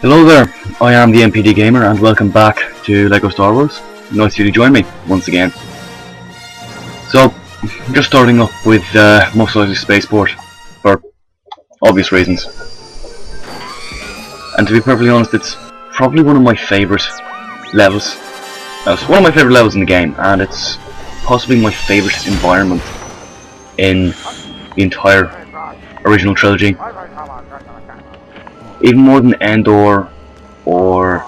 Hello there, I am the MPD Gamer and welcome back to LEGO Star Wars. Nice of you to join me once again. So, just starting up with Mos Eisley Spaceport for obvious reasons. And to be perfectly honest, it's probably one of my favourite levels. It's one of my favourite levels in the game, and it's possibly my favourite environment in the entire original trilogy. Even more than Endor, or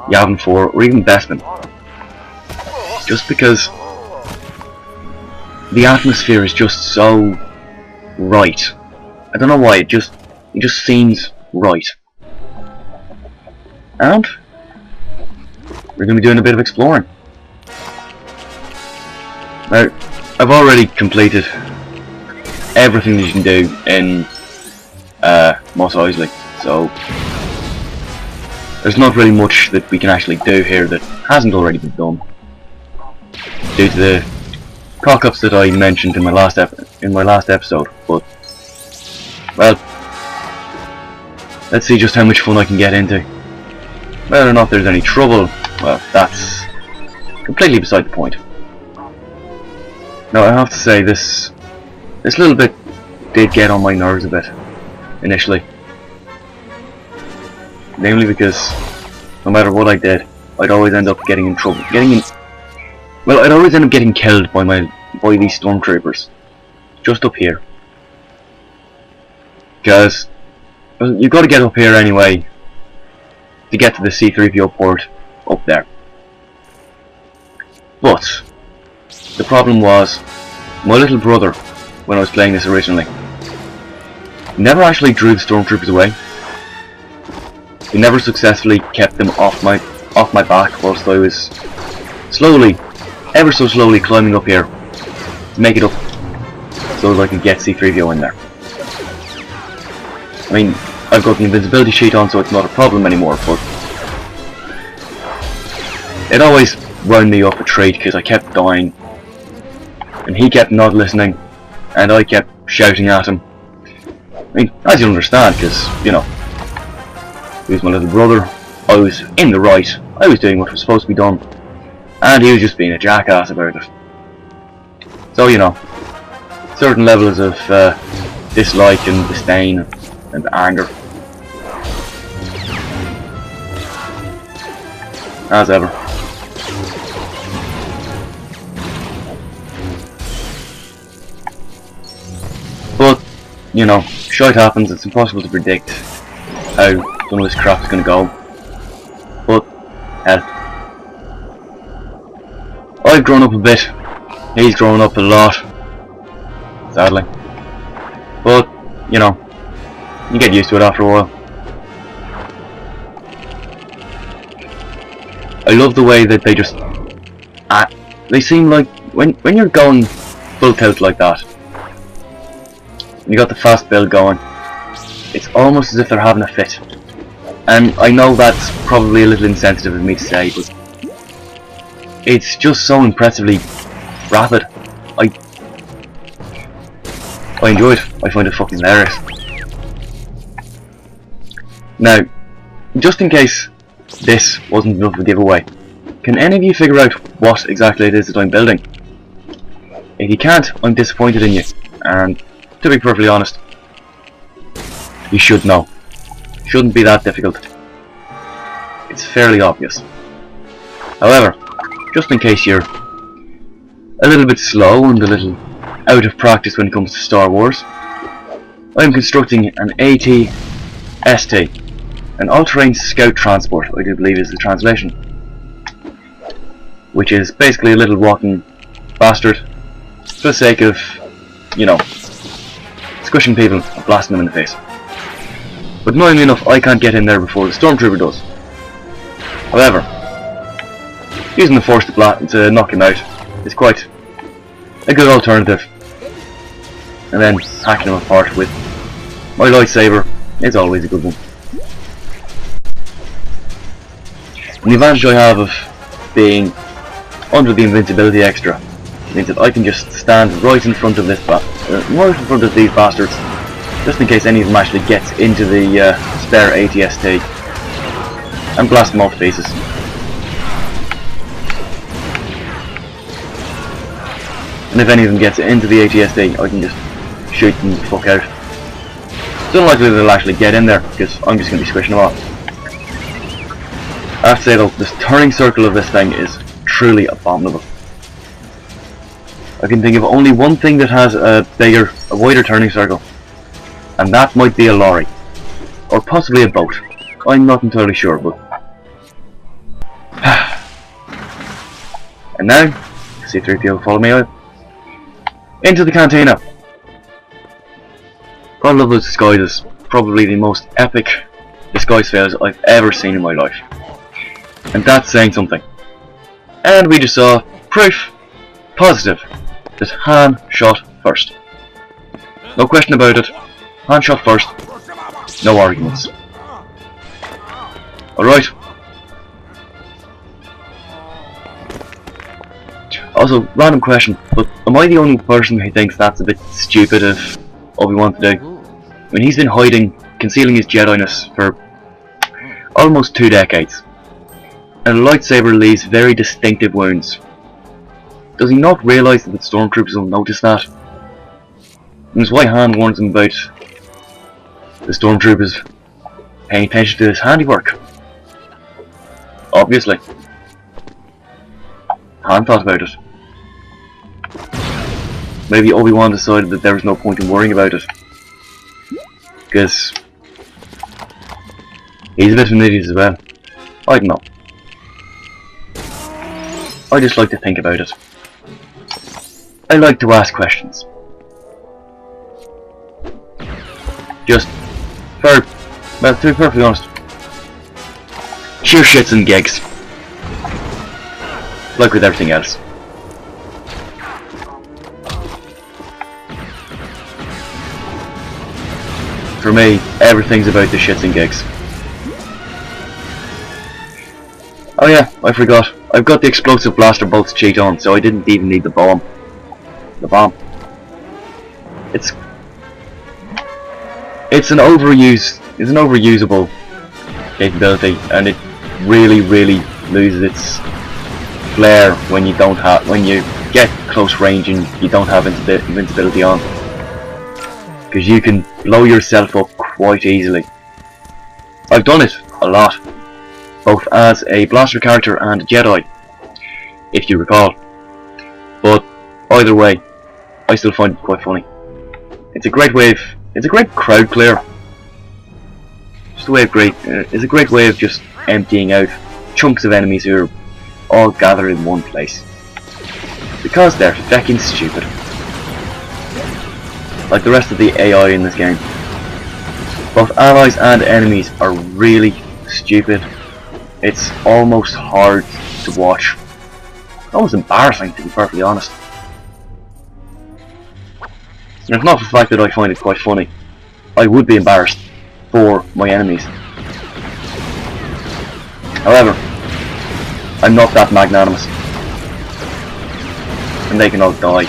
Yavin 4, or even Bespin. Just because the atmosphere is just so right. I don't know why, it just seems right. And we're going to be doing a bit of exploring. Now, I've already completed everything that you can do in Mos Eisley. So, there's not really much that we can actually do here that hasn't already been done, due to the cock-ups that I mentioned in my last episode. But, well, let's see just how much fun I can get into. Whether or not there's any trouble, well, that's completely beside the point. Now, I have to say, this little bit did get on my nerves a bit initially. Namely because no matter what I did, I'd always end up getting in trouble. I'd always end up getting killed by these stormtroopers. Just up here. Because you've got to get up here anyway to get to the C-3PO port up there. But the problem was, my little brother, when I was playing this originally, never actually drew the stormtroopers away. He never successfully kept them off my back whilst I was ever so slowly climbing up here to make it up so that I could get C-3PO in there. I mean, I've got the invincibility sheet on, so it's not a problem anymore, but it always wound me up a treat because I kept dying and he kept not listening and I kept shouting at him. I mean, as you understand, because, you know, he was my little brother, I was in the right, I was doing what was supposed to be done, and he was just being a jackass about it. So, you know, certain levels of dislike and disdain and anger. As ever. But, you know, shite happens, it's impossible to predict how some of this crap's gonna go. But, hell. I've grown up a bit, he's grown up a lot, sadly. But, you know, you get used to it after a while. I love the way that they seem like, when you're going full tilt like that, you got the fast build going, it's almost as if they're having a fit. And I know that's probably a little insensitive of me to say, but it's just so impressively rapid. I enjoy it. I find it fucking hilarious. Now, just in case this wasn't enough of a giveaway, can any of you figure out what exactly it is that I'm building? If you can't, I'm disappointed in you, and to be perfectly honest, you should know. Shouldn't be that difficult. It's fairly obvious. However, just in case you're a little bit slow and a little out of practice when it comes to Star Wars, I am constructing an AT-ST, an all-terrain scout transport, I do believe is the translation, which is basically a little walking bastard for the sake of, you know, squishing people and blasting them in the face. But annoyingly enough, I can't get in there before the stormtrooper does. However, using the force to knock him out is quite a good alternative. And then hacking him apart with my lightsaber is always a good one. And the advantage I have of being under the invincibility extra means that I can just stand right in front of these bastards, just in case any of them actually gets into the spare AT-ST and blast them all to pieces. And if any of them gets into the ATSD, I can just shoot them the fuck out. It's unlikely they'll actually get in there, because I'm just going to be squishing them off. I have to say though, this turning circle of this thing is truly abominable. I can think of only one thing that has a wider turning circle, and that might be a lorry, or possibly a boat. I'm not entirely sure, but... And now, C-3PO, follow me out. Into the cantina! God love those disguises. Probably the most epic disguise fails I've ever seen in my life. And that's saying something. And we just saw proof positive that Han shot first. No question about it. Han shot first. No arguments. Alright. Also, random question, but am I the only person who thinks that's a bit stupid of Obi-Wan to do? I mean, he's been hiding, concealing his Jedi-ness for almost 2 decades. And a lightsaber leaves very distinctive wounds. Does he not realise that the stormtroopers will notice that? And it's why Han warns him about the stormtroopers paying attention to his handiwork. Obviously. Han thought about it. Maybe Obi-Wan decided that there was no point in worrying about it. Because he's a bit of an idiot as well. I don't know. I just like to think about it. I like to ask questions. Just, to be perfectly honest, sheer shits and gigs. Like with everything else. For me, everything's about the shits and gigs. Oh yeah, I forgot. I've got the explosive blaster bolts cheat on, so I didn't even need the bomb. It's an overusable capability, and it really loses its flair when you get close range and you don't have invincibility on, because you can blow yourself up quite easily. I've done it a lot, both as a blaster character and a Jedi, if you recall. But either way, I still find it quite funny. It's a great crowd clear. It's a great way of just emptying out chunks of enemies who are all gathered in one place. Because they're feckin' stupid. Like the rest of the AI in this game. Both allies and enemies are really stupid. It's almost hard to watch. Almost embarrassing, to be perfectly honest. And if not for the fact that I find it quite funny, I would be embarrassed for my enemies. However, I'm not that magnanimous. And they can all die.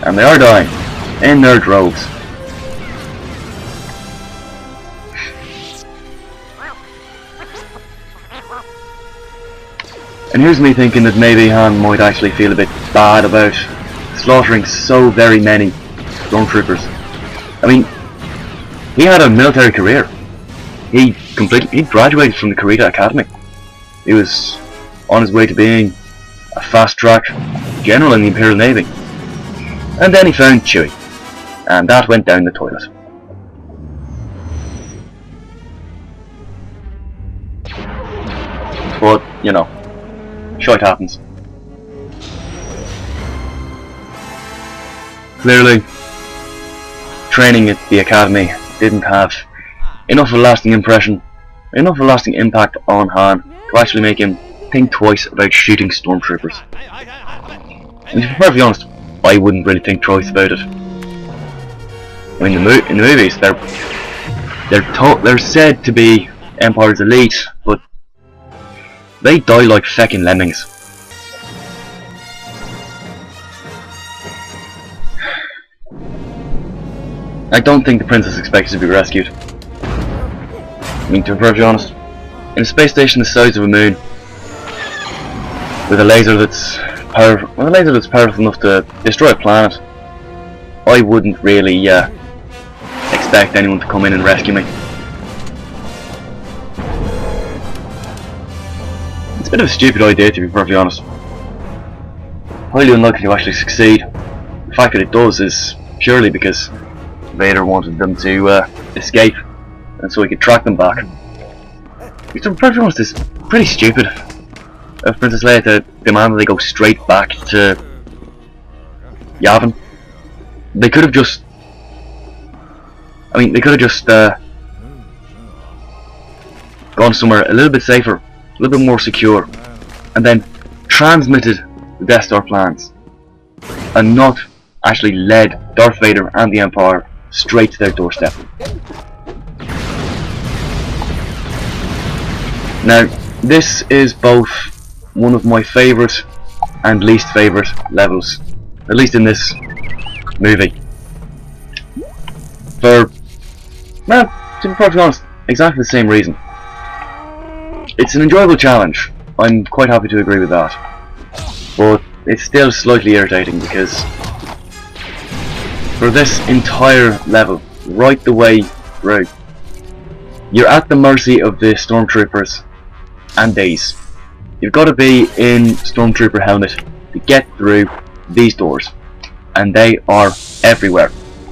And they are dying, in their droves. And here's me thinking that maybe Han might actually feel a bit bad about slaughtering so very many stormtroopers. I mean, he had a military career. He graduated from the Kurita Academy. He was on his way to being a fast-track general in the Imperial Navy. And then he found Chewie, and that went down the toilet. But, you know, shite happens. Clearly, training at the academy didn't have enough of a lasting impact on Han to actually make him think twice about shooting stormtroopers. And to be perfectly honest, I wouldn't really think twice about it. I mean, in the movies, they're said to be Empire's elite, but they die like feckin' lemmings. I don't think the princess expected to be rescued. I mean, to be perfectly honest, in a space station the size of a moon, with a laser that's powerful enough to destroy a planet, I wouldn't really expect anyone to come in and rescue me. It's a bit of a stupid idea, to be perfectly honest. Highly unlikely to actually succeed. The fact that it does is purely because Vader wanted them to escape, and so he could track them back. Which, to be perfectly honest, is pretty stupid of Princess Leia to demand that they go straight back to Yavin. They could have just... gone somewhere a little bit safer, a little bit more secure, and then transmitted the Death Star plans, and not actually led Darth Vader and the Empire straight to their doorstep. Now, this is both one of my favourite and least favourite levels, at least in this movie. For, well, to be perfectly honest, exactly the same reason. It's an enjoyable challenge, I'm quite happy to agree with that, but it's still slightly irritating because for this entire level, right the way through, you're at the mercy of the stormtroopers and days. You've got to be in stormtrooper helmet to get through these doors, and they are everywhere.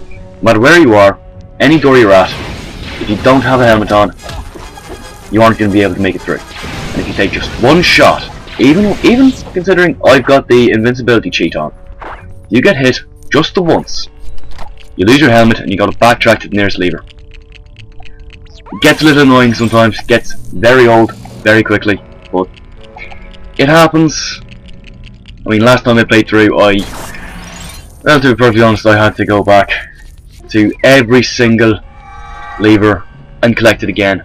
No matter where you are, any door you're at, if you don't have a helmet on, you aren't going to be able to make it through. And if you take just one shot, even considering I've got the invincibility cheat on, you get hit just the once, you lose your helmet and you got to backtrack to the nearest lever. It gets a little annoying sometimes, it gets very old very quickly, but it happens. I mean, last time I played through, well, to be perfectly honest, I had to go back to every single lever and collect it again,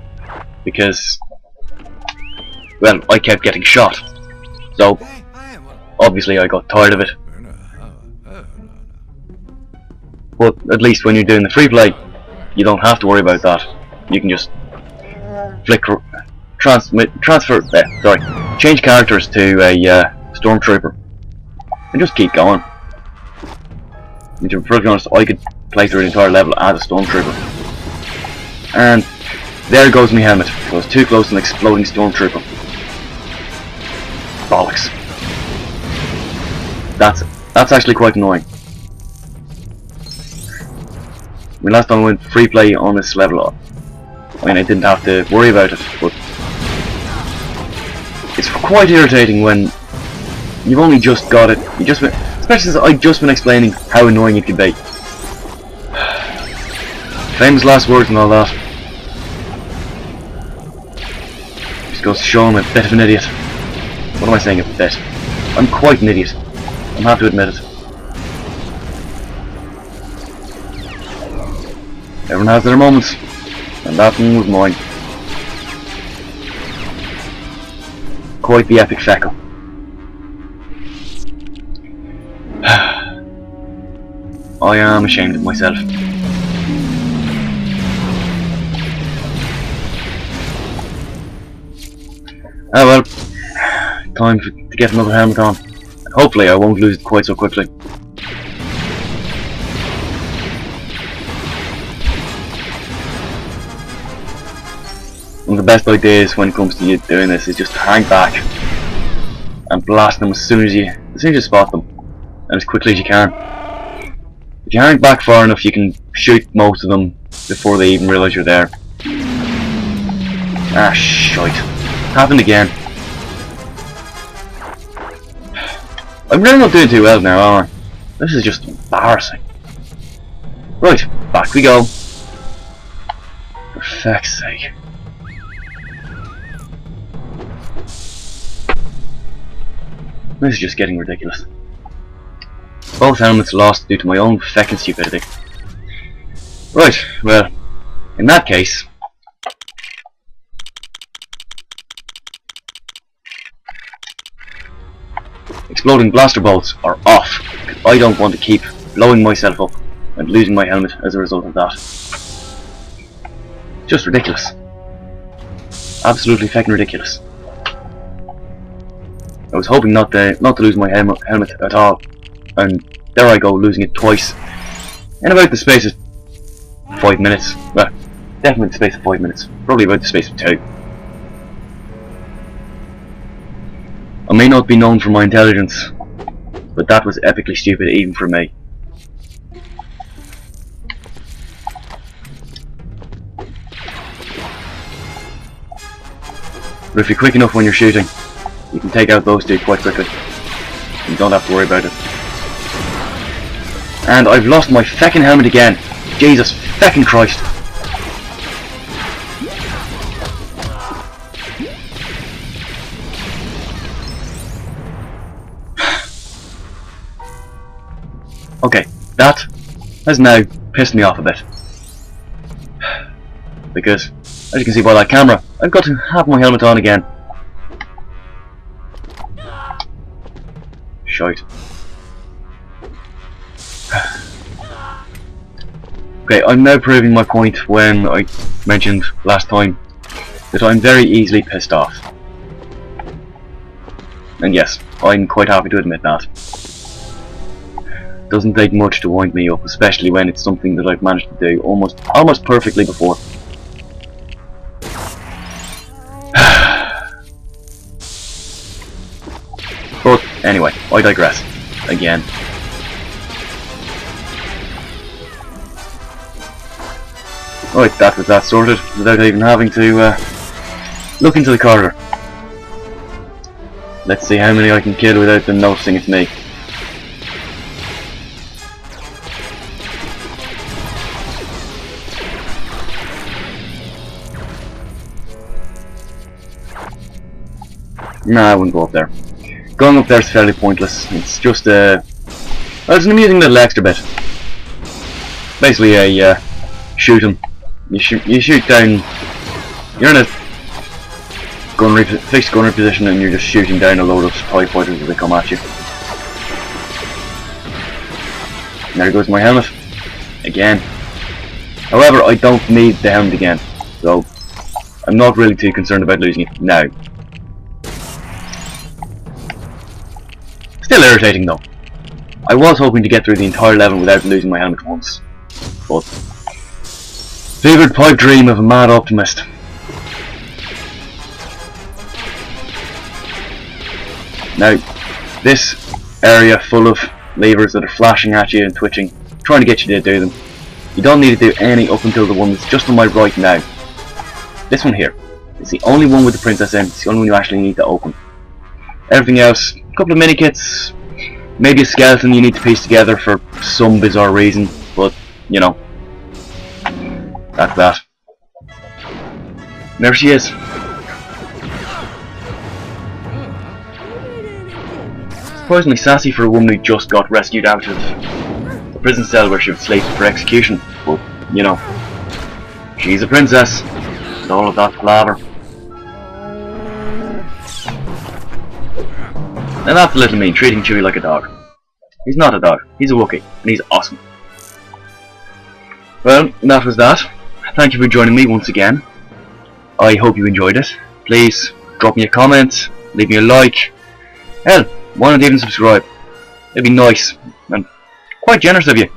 because, well, I kept getting shot. So, obviously I got tired of it. But at least when you're doing the free play, you don't have to worry about that. You can just change characters to a stormtrooper and just keep going. And to be perfectly honest, I could play through the entire level as a stormtrooper. And there goes my helmet. I was too close to an exploding stormtrooper. Bollocks. That's actually quite annoying. I mean, last time I went free play on this level, I mean, I didn't have to worry about it, but it's quite irritating when you've only just got it. Especially since I've just been explaining how annoying it can be. Famous last words and all that. Just goes to show I'm a bit of an idiot. What am I saying, a bit? I'm quite an idiot. I'm happy to admit it. Everyone has their moments, and that one was mine. Quite the epic feckle. I am ashamed of myself. Ah well, time to get another helmet on. And hopefully I won't lose it quite so quickly. One of the best ideas when it comes to you doing this is just to hang back and blast them as soon as you spot them, and as quickly as you can. If you hang back far enough, you can shoot most of them before they even realise you're there. Ah, shite. Happened again. I'm really not doing too well now, am I? This is just embarrassing. Right, back we go. For feck's sake. This is just getting ridiculous. Both helmets lost due to my own feckin' stupidity. Right, well, in that case, exploding blaster bolts are off, because I don't want to keep blowing myself up and losing my helmet as a result of that. Just ridiculous. Absolutely fucking ridiculous. I was hoping not to lose my helmet at all, and there I go, losing it twice in about the space of 5 minutes. Well, definitely the space of 5 minutes. Probably about the space of 2. I may not be known for my intelligence, but that was epically stupid even for me. But if you're quick enough when you're shooting, you can take out those two quite quickly. You don't have to worry about it. And I've lost my feckin' helmet again. Jesus feckin' Christ. Okay, that has now pissed me off a bit. Because, as you can see by that camera, I've got to have my helmet on again. Shite. Okay, I'm now proving my point when I mentioned last time that I'm very easily pissed off. And yes, I'm quite happy to admit that. Doesn't take much to wind me up, especially when it's something that I've managed to do almost perfectly before. But anyway, I digress. Again. Right, that was that sorted, without even having to look into the corridor. Let's see how many I can kill without them noticing it's me. Nah, I wouldn't go up there. Going up there is fairly pointless. It's just well, it's an amusing little extra bit. Basically a shoot 'em. You shoot down. You're in a fixed gunnery position, and you're just shooting down a load of TIE fighters as they come at you. And there goes my helmet again. However, I don't need the helmet again, so I'm not really too concerned about losing it now. Still irritating though. I was hoping to get through the entire level without losing my helmet once, but fevered pipe dream of a mad optimist. Now, this area full of levers that are flashing at you and twitching, trying to get you to do them. You don't need to do any up until the one that's just on my right now. This one here is the only one with the princess in. It's the only one you actually need to open. Everything else, a couple of mini kits, maybe a skeleton you need to piece together for some bizarre reason, but you know, that's that. And there she is. Surprisingly sassy for a woman who just got rescued out of the prison cell where she was slated for execution, but you know, she's a princess with all of that palaver. And that's little me treating Chewie like a dog. He's not a dog, he's a Wookiee, and he's awesome. Well, that was that. Thank you for joining me once again. I hope you enjoyed it. Please drop me a comment, leave me a like. Hell, why not even subscribe? It'd be nice and quite generous of you.